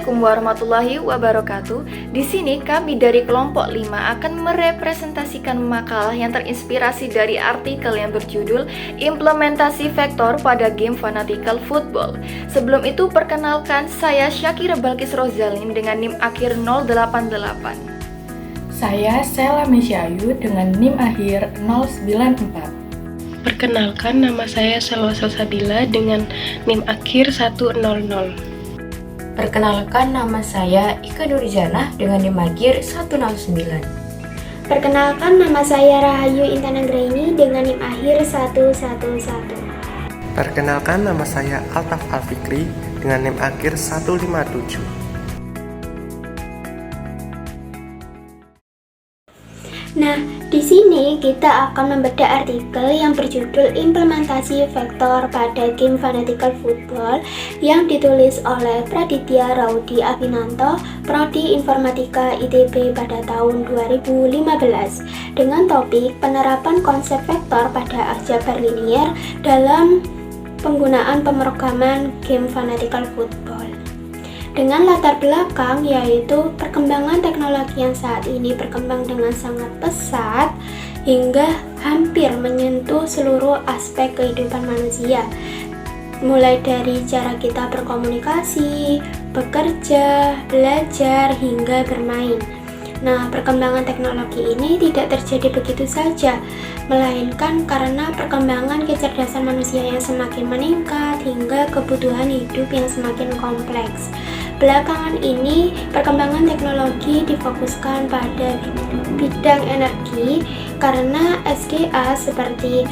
Assalamualaikum warahmatullahi wabarakatuh. Di sini kami dari kelompok 5 akan merepresentasikan makalah yang terinspirasi dari artikel yang berjudul Implementasi Vektor pada Game Fanatical Football. Sebelum itu perkenalkan, saya Syakira Balkis Rozalin dengan NIM akhir 088. Saya Sela Mesyayu dengan NIM akhir 094. Perkenalkan, nama saya Selwa Salsabila dengan NIM akhir 100. Perkenalkan, nama saya Ika Nurjana dengan NIM akhir 109. Perkenalkan, nama saya Rahayu Intananggraini dengan NIM akhir 111. Perkenalkan, nama saya Altaf Alfikri dengan NIM akhir 157. Nah, di sini kita akan membedah artikel yang berjudul Implementasi Vektor pada Game Fanatical Football yang ditulis oleh Praditya Raudi Avinanto, Prodi Informatika ITB pada tahun 2015 dengan topik penerapan konsep vektor pada aljabar linier dalam penggunaan pemrograman Game Fanatical Football. Dengan latar belakang yaitu perkembangan teknologi yang saat ini berkembang dengan sangat pesat hingga hampir menyentuh seluruh aspek kehidupan manusia, mulai dari cara kita berkomunikasi, bekerja, belajar, hingga bermain. Nah, perkembangan teknologi ini tidak terjadi begitu saja, melainkan karena perkembangan kecerdasan manusia yang semakin meningkat hingga kebutuhan hidup yang semakin kompleks. Belakangan ini, perkembangan teknologi difokuskan pada bidang energi karena SDA seperti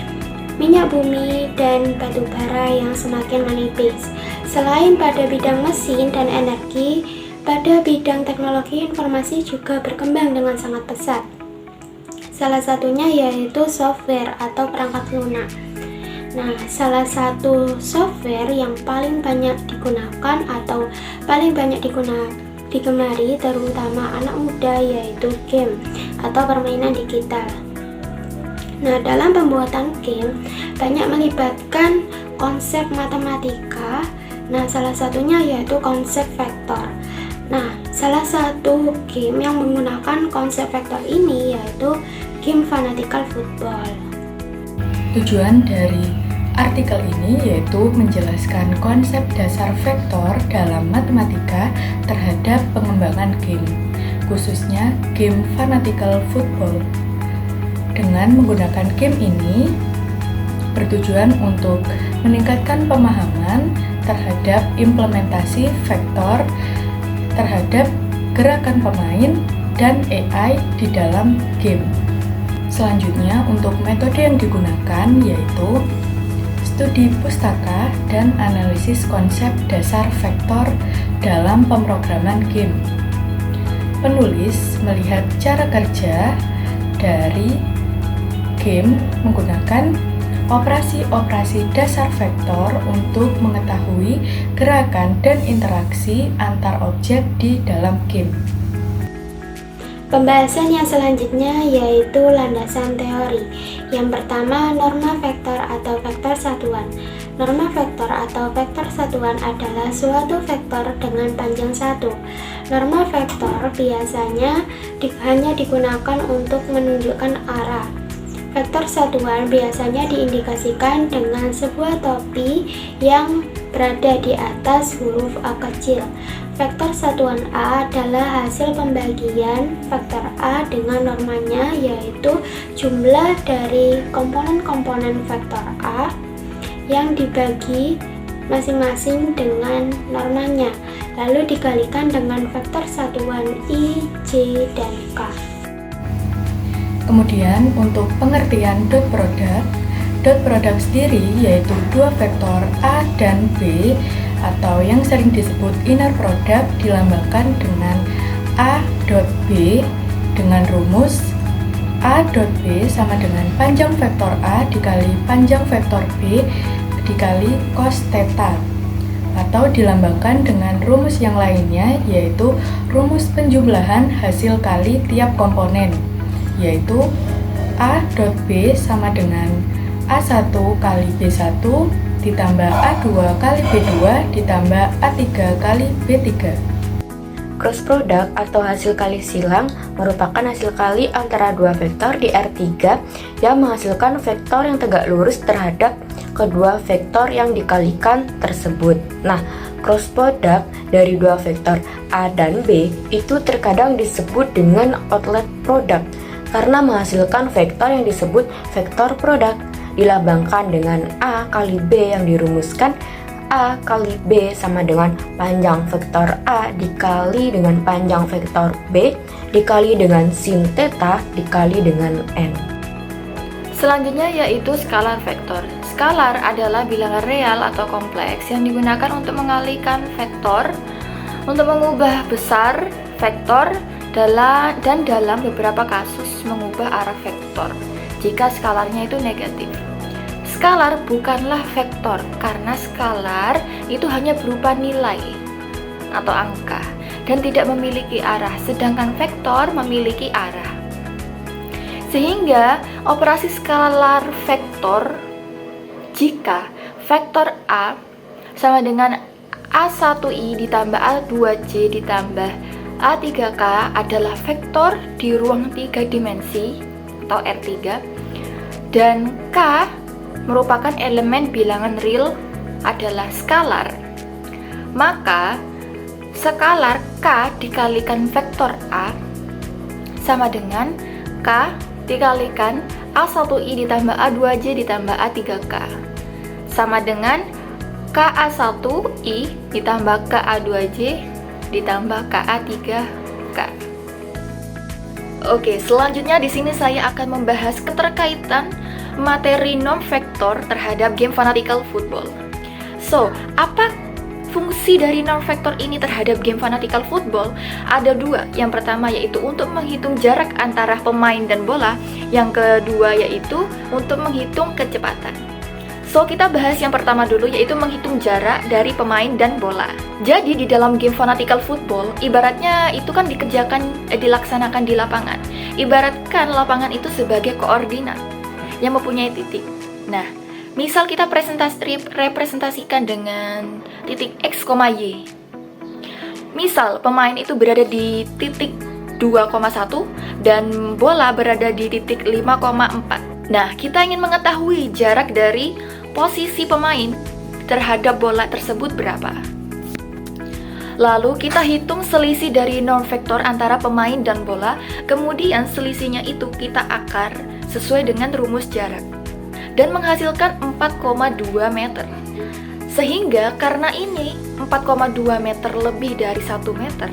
minyak bumi dan batu bara yang semakin menipis. Selain pada bidang mesin dan energi, pada bidang teknologi informasi juga berkembang dengan sangat pesat. Salah satunya yaitu software atau perangkat lunak. Nah, salah satu software yang paling banyak digunakan atau paling banyak digemari terutama anak muda yaitu game atau permainan digital. Nah, dalam pembuatan game banyak melibatkan konsep matematika. Nah, salah satunya yaitu konsep vektor. Nah, salah satu game yang menggunakan konsep vektor ini yaitu Game Fanatical Football. Tujuan dari artikel ini yaitu menjelaskan konsep dasar vektor dalam matematika terhadap pengembangan game, khususnya Game Fanatical Football. Dengan menggunakan game ini bertujuan untuk meningkatkan pemahaman terhadap implementasi vektor terhadap gerakan pemain dan AI di dalam game. Selanjutnya, untuk metode yang digunakan yaitu studi pustaka dan analisis konsep dasar vektor dalam pemrograman game. Penulis melihat cara kerja dari game menggunakan operasi-operasi dasar vektor untuk mengetahui gerakan dan interaksi antar objek di dalam game. Pembahasan yang selanjutnya yaitu landasan teori. Yang pertama, norma vektor atau vektor satuan. Norma vektor atau vektor satuan adalah suatu vektor dengan panjang 1. Norma vektor biasanya hanya digunakan untuk menunjukkan arah. Vektor satuan biasanya diindikasikan dengan sebuah topi yang berada di atas huruf A kecil. Vektor satuan A adalah hasil pembagian vektor A dengan normanya, yaitu jumlah dari komponen-komponen vektor A yang dibagi masing-masing dengan normanya, lalu dikalikan dengan vektor satuan I, J, dan K. Kemudian untuk pengertian dot product sendiri yaitu dua vektor A dan B atau yang sering disebut inner product dilambangkan dengan A dot B dengan rumus A dot B sama dengan panjang vektor A dikali panjang vektor B dikali cos theta, atau dilambangkan dengan rumus yang lainnya yaitu rumus penjumlahan hasil kali tiap komponen, yaitu A dot B sama dengan A1 kali B1 ditambah A2 kali B2 ditambah A3 kali B3. Cross product atau hasil kali silang merupakan hasil kali antara dua vektor di R3 yang menghasilkan vektor yang tegak lurus terhadap kedua vektor yang dikalikan tersebut. Nah, cross product dari dua vektor A dan B itu terkadang disebut dengan outlet product karena menghasilkan vektor yang disebut vektor product, dilambangkan dengan A kali B yang dirumuskan A kali B sama dengan panjang vektor A dikali dengan panjang vektor B dikali dengan sin theta dikali dengan N. Selanjutnya yaitu skalar vektor. Skalar adalah bilangan real atau kompleks yang digunakan untuk mengalihkan vektor, untuk mengubah besar vektor dan dalam beberapa kasus mengubah arah vektor jika skalarnya itu negatif. Skalar bukanlah vektor karena skalar itu hanya berupa nilai atau angka dan tidak memiliki arah, sedangkan vektor memiliki arah. Sehingga operasi skalar vektor jika vektor A sama dengan A1i ditambah A2j ditambah A3k adalah vektor di ruang 3 dimensi atau R3 dan K merupakan elemen bilangan real adalah skalar, maka skalar K dikalikan vektor A sama dengan K dikalikan A1i ditambah A2j ditambah A3k sama dengan KA1i ditambah KA2j ditambah KA3k. Oke, selanjutnya di sini saya akan membahas keterkaitan materi norm vektor terhadap game fanatical football. So, apa fungsi dari norm vektor ini terhadap game fanatical football? Ada dua. Yang pertama yaitu untuk menghitung jarak antara pemain dan bola. Yang kedua yaitu untuk menghitung kecepatan. So, kita bahas yang pertama dulu yaitu menghitung jarak dari pemain dan bola. Jadi di dalam game fanatical football, ibaratnya itu kan dilaksanakan di lapangan. Ibaratkan lapangan itu sebagai koordinat yang mempunyai titik. Nah, misal kita representasikan dengan titik X, Y. Misal pemain itu berada di titik 2,1 dan bola berada di titik 5,4. Nah, kita ingin mengetahui jarak dari posisi pemain terhadap bola tersebut berapa. Lalu kita hitung selisih dari norm vektor antara pemain dan bola, kemudian selisihnya itu kita akar sesuai dengan rumus jarak dan menghasilkan 4,2 meter. Sehingga karena ini 4,2 meter lebih dari 1 meter.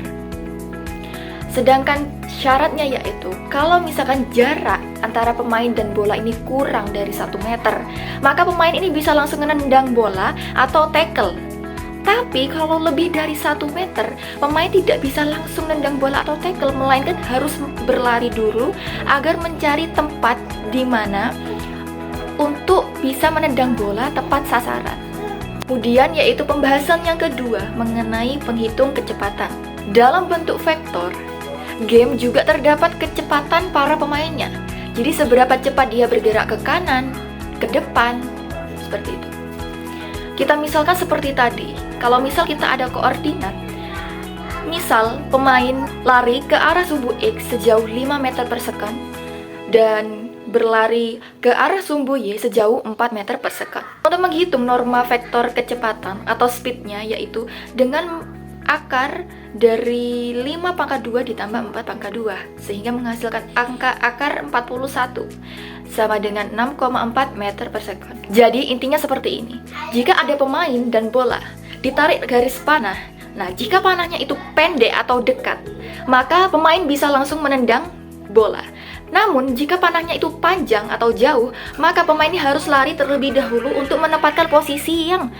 Sedangkan syaratnya yaitu kalau misalkan jarak antara pemain dan bola ini kurang dari 1 meter, maka pemain ini bisa langsung menendang bola atau tackle. Tapi kalau lebih dari 1 meter, pemain tidak bisa langsung nendang bola atau tackle, melainkan harus berlari dulu agar mencari tempat di mana untuk bisa menendang bola tepat sasaran. Kemudian yaitu pembahasan yang kedua mengenai penghitung kecepatan. Dalam bentuk vektor, game juga terdapat kecepatan para pemainnya. Jadi seberapa cepat dia bergerak ke kanan, ke depan, seperti itu. Kita misalkan seperti tadi, kalau misal kita ada koordinat, misal pemain lari ke arah sumbu X sejauh 5 meter per second dan berlari ke arah sumbu Y sejauh 4 meter per second. Untuk menghitung norma vektor kecepatan atau speednya yaitu dengan akar dari 5 pangkat 2 ditambah 4 pangkat 2 sehingga menghasilkan angka akar 41 sama dengan 6,4 meter per second. Jadi intinya seperti ini. Jika ada pemain dan bola ditarik garis panah, nah jika panahnya itu pendek atau dekat, maka pemain bisa langsung menendang bola. Namun jika panahnya itu panjang atau jauh, maka pemain ini harus lari terlebih dahulu untuk menempatkan posisi yang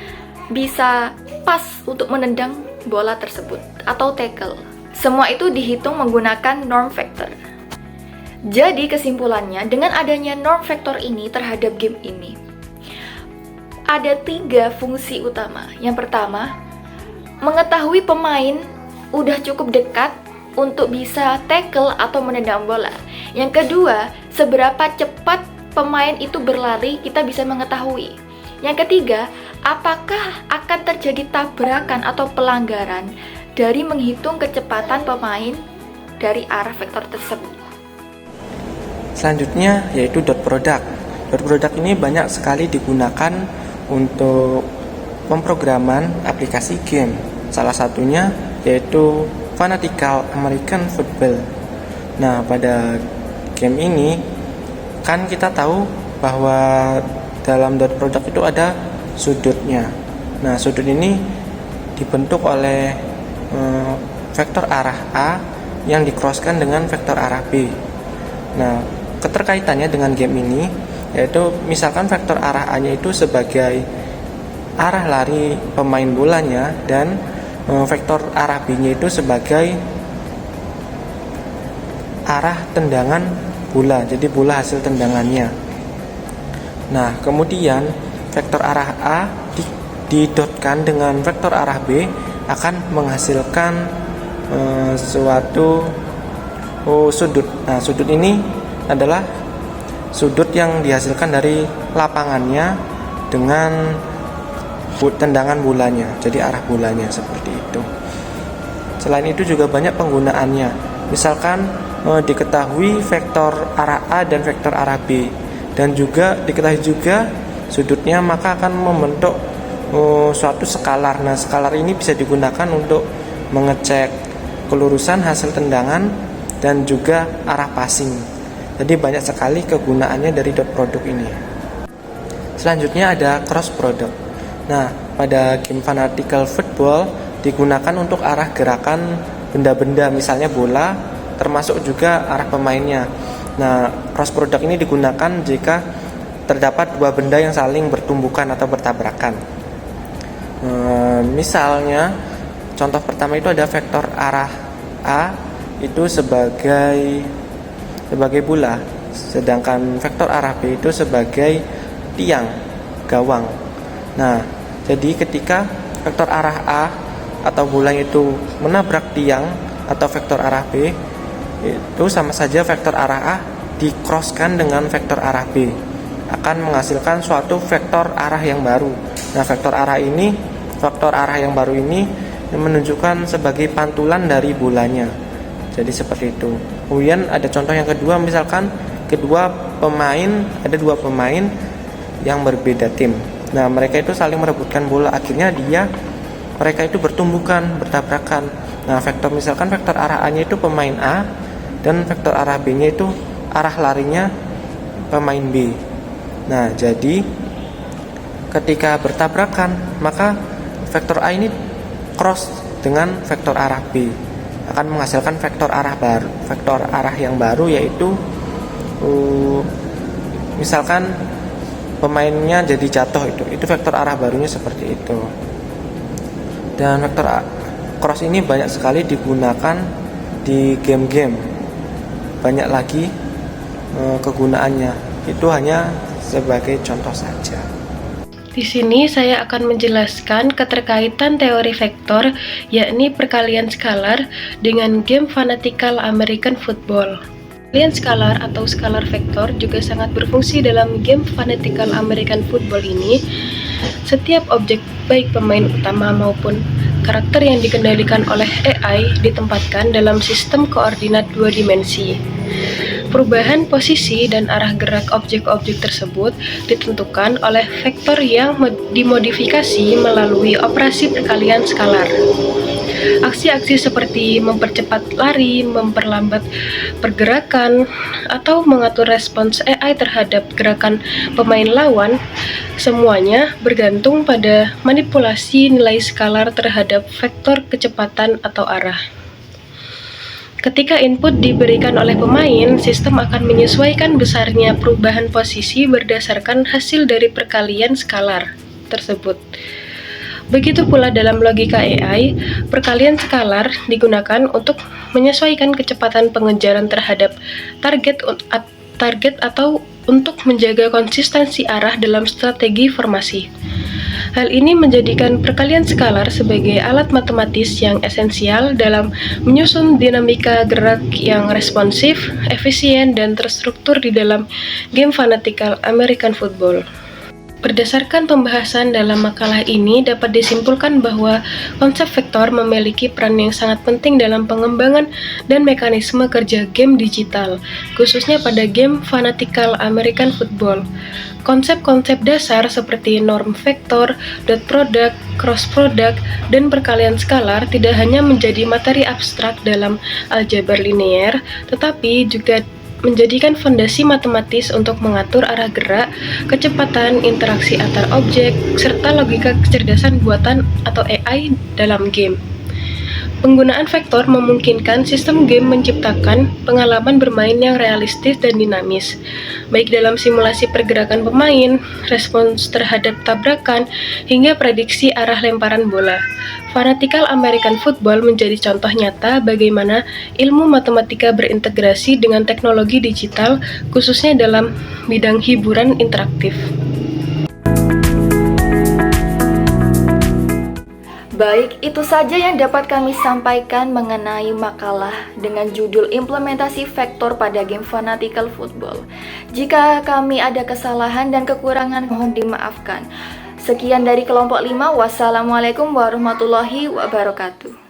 bisa pas untuk menendang bola tersebut atau tackle. Semua itu dihitung menggunakan norm vector. Jadi kesimpulannya, dengan adanya norm vector ini terhadap game ini, ada 3 fungsi utama. Yang pertama, mengetahui pemain udah cukup dekat untuk bisa tackle atau menendang bola. Yang kedua, seberapa cepat pemain itu berlari kita bisa mengetahui. Yang ketiga, apakah akan terjadi tabrakan atau pelanggaran dari menghitung kecepatan pemain dari arah vektor tersebut. Selanjutnya yaitu dot product. Dot product ini banyak sekali digunakan untuk pemrograman aplikasi game. Salah satunya yaitu Fanatical American Football. Nah, pada game ini kan kita tahu bahwa dalam dot product itu ada sudutnya. Nah, sudut ini dibentuk oleh vektor arah A yang dicrosskan dengan vektor arah B. Nah, keterkaitannya dengan game ini yaitu misalkan vektor arah A-nya itu sebagai arah lari pemain bolanya dan vektor arah B-nya itu sebagai arah tendangan bola. Jadi bola hasil tendangannya. Nah, kemudian vektor arah A didotkan dengan vektor arah B akan menghasilkan suatu sudut. Nah, sudut ini adalah sudut yang dihasilkan dari lapangannya dengan tendangan bolanya, jadi arah bolanya seperti itu. Selain itu juga banyak penggunaannya. Misalkan diketahui vektor arah A dan vektor arah B, dan juga diketahui juga sudutnya, maka akan membentuk suatu skalar. Nah, skalar ini bisa digunakan untuk mengecek kelurusan hasil tendangan dan juga arah passing. Jadi banyak sekali kegunaannya dari dot product ini. Selanjutnya ada cross product. Nah, pada game Fanatical Football digunakan untuk arah gerakan benda-benda, misalnya bola, termasuk juga arah pemainnya. Nah, cross product ini digunakan jika terdapat dua benda yang saling bertumbukan atau bertabrakan. Misalnya, contoh pertama itu ada vektor arah A itu sebagai bola, sedangkan vektor arah B itu sebagai tiang, gawang. Nah, jadi ketika vektor arah A atau bola itu menabrak tiang atau vektor arah B, itu sama saja vektor arah A dicrosskan dengan vektor arah B, akan menghasilkan suatu vektor arah yang baru. Nah, vektor arah yang baru ini menunjukkan sebagai pantulan dari bolanya. Jadi seperti itu. Kemudian ada contoh yang kedua, misalkan ada dua pemain yang berbeda tim. Nah, mereka itu saling merebutkan bola, akhirnya mereka itu bertabrakan. Nah, misalkan vektor arah A-nya itu pemain A dan vektor arah B-nya itu arah larinya pemain B. Nah, jadi ketika bertabrakan, maka vektor A ini cross dengan vektor arah B, akan menghasilkan vektor arah yang baru, yaitu misalkan pemainnya jadi jatuh, itu vektor arah barunya seperti itu. Dan vektor cross ini banyak sekali digunakan di game-game, banyak lagi kegunaannya. Itu hanya sebagai contoh saja. Di sini saya akan menjelaskan keterkaitan teori vektor, yakni perkalian skalar, dengan game Fanatical American Football. Perkalian skalar atau skalar vektor juga sangat berfungsi dalam game Fanatical American Football ini. Setiap objek, baik pemain utama maupun karakter yang dikendalikan oleh AI, ditempatkan dalam sistem koordinat dua dimensi. Perubahan posisi dan arah gerak objek-objek tersebut ditentukan oleh vektor yang dimodifikasi melalui operasi perkalian skalar. Aksi-aksi seperti mempercepat lari, memperlambat pergerakan, atau mengatur respons AI terhadap gerakan pemain lawan, semuanya bergantung pada manipulasi nilai skalar terhadap vektor kecepatan atau arah. Ketika input diberikan oleh pemain, sistem akan menyesuaikan besarnya perubahan posisi berdasarkan hasil dari perkalian skalar tersebut. Begitu pula dalam logika AI, perkalian skalar digunakan untuk menyesuaikan kecepatan pengejaran terhadap target atau untuk menjaga konsistensi arah dalam strategi formasi. Hal ini menjadikan perkalian skalar sebagai alat matematis yang esensial dalam menyusun dinamika gerak yang responsif, efisien, dan terstruktur di dalam game Fanatical American Football. Berdasarkan pembahasan dalam makalah ini, dapat disimpulkan bahwa konsep vektor memiliki peran yang sangat penting dalam pengembangan dan mekanisme kerja game digital, khususnya pada game fanatical American football. Konsep-konsep dasar seperti norm vektor, dot product, cross product, dan perkalian skalar tidak hanya menjadi materi abstrak dalam aljabar linear, tetapi juga menjadikan fondasi matematis untuk mengatur arah gerak, kecepatan, interaksi antar objek, serta logika kecerdasan buatan atau AI dalam game. Penggunaan vektor memungkinkan sistem game menciptakan pengalaman bermain yang realistis dan dinamis, baik dalam simulasi pergerakan pemain, respons terhadap tabrakan, hingga prediksi arah lemparan bola. Fanatical American Football menjadi contoh nyata bagaimana ilmu matematika berintegrasi dengan teknologi digital, khususnya dalam bidang hiburan interaktif. Baik, itu saja yang dapat kami sampaikan mengenai makalah dengan judul Implementasi Vektor pada Game Fanatical Football. Jika kami ada kesalahan dan kekurangan, mohon dimaafkan. Sekian dari kelompok 5. Wassalamualaikum warahmatullahi wabarakatuh.